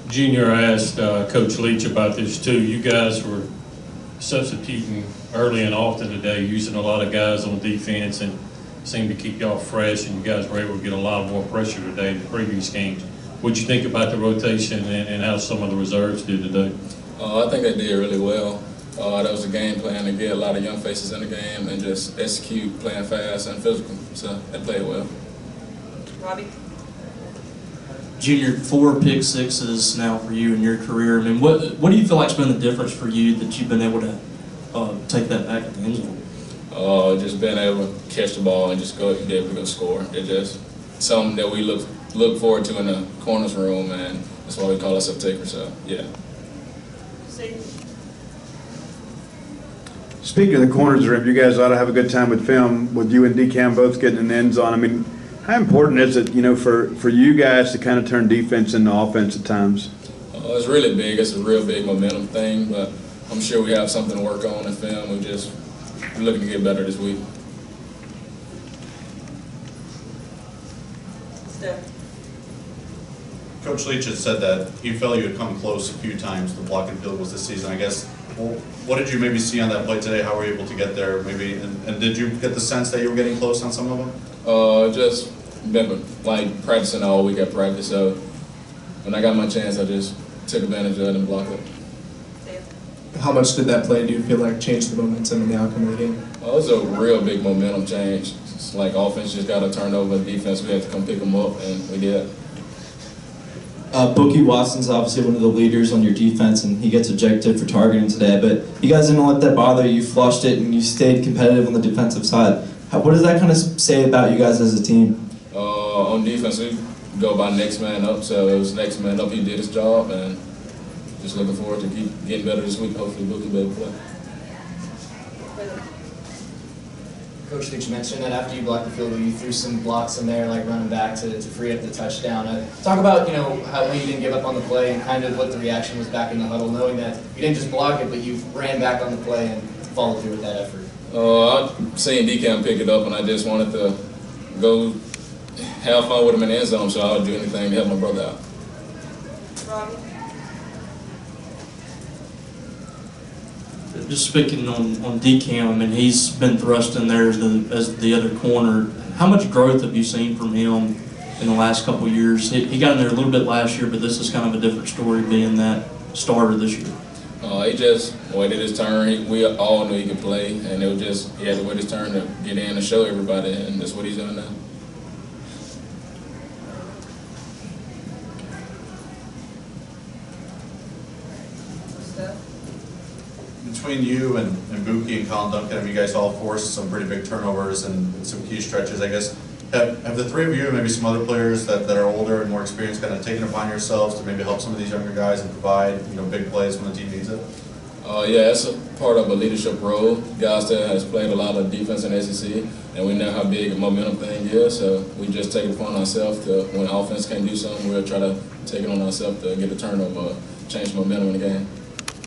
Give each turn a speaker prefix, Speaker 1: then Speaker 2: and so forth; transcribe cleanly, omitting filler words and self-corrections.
Speaker 1: Junior, I asked Coach Leach about this too. You guys were substituting early and often today, using a lot of guys on defense, and seemed to keep y'all fresh, and you guys were able to get a lot more pressure today in the previous games. What'd you think about the rotation and how some of the reserves did today?
Speaker 2: I think they did really well. That was a game plan to get a lot of young faces in the game and just execute, playing fast and physical. So they played well.
Speaker 3: Robbie?
Speaker 4: Junior, 4 pick sixes now for you in your career. I mean, what do you feel like's been the difference for you that you've been able to take that back in the end zone?
Speaker 2: Just being able to catch the ball and just be able to go score. It's just something that we look forward to in the corners room, and that's why we call ourselves takers. So yeah.
Speaker 5: Speaking of the corners room, you guys ought to have a good time with film, with you and DCAM both getting in the end zone. I mean, how important is it, for you guys to kind of turn defense into offense at times?
Speaker 2: It's really big. It's a real big momentum thing, but I'm sure we have something to work on in film. We're looking to get better this week.
Speaker 3: Steph?
Speaker 6: Coach Leach had said that he felt you had come close a few times. The block and field was this season. I guess, well, what did you maybe see on that play today? How were you able to get there? Maybe, and did you get the sense that you were getting close on some of them?
Speaker 2: Just been like practicing all week at practice. So when I got my chance, I just took advantage of it and blocked it.
Speaker 7: How much did that play, do you feel like, change the momentum in the outcome of the game?
Speaker 2: It was a real big momentum change. It's like offense just got to turn over, defense, we had to come pick them up, and we did.
Speaker 8: Bookie Watson's obviously one of the leaders on your defense, and he gets ejected for targeting today, but you guys didn't let that bother you. You flushed it, and you stayed competitive on the defensive side. What does that kind of say about you guys as a team?
Speaker 2: On defense, we go by next man up, so it was next man up. He did his job, and just looking forward to keep getting better this week. Hopefully, Bookie will be able to play.
Speaker 9: Coach Leach mentioned that after you blocked the field goal, you threw some blocks in there, like running back to free up the touchdown. Talk about how you didn't give up on the play and kind of what the reaction was back in the huddle, knowing that you didn't just block it, but you ran back on the play and followed through with that effort.
Speaker 2: I've seen DCAM pick it up, and I just wanted to go have fun with him in the end zone, so I would do anything to help my brother out.
Speaker 3: Robbie?
Speaker 4: Just speaking on DCAM, I mean, he's been thrust in there as the other corner. How much growth have you seen from him in the last couple of years? He got in there a little bit last year, but this is kind of a different story being that starter this year.
Speaker 2: He just waited his turn. We all knew he could play, and it was just he had to wait his turn to get in and show everybody, and that's what he's doing now.
Speaker 6: Between you and Buki and Colin Duncan, you guys all forced some pretty big turnovers and some key stretches, I guess. Have the three of you and maybe some other players that are older and more experienced kind of taken upon yourselves to maybe help some of these younger guys and provide big plays when the team needs it?
Speaker 2: Yeah, it's a part of a leadership role. Guys that has played a lot of defense in SEC, and we know how big a momentum thing is, so we just take it upon ourselves to, when offense can't do something, we'll try to take it on ourselves to get a turnover, change momentum in the game.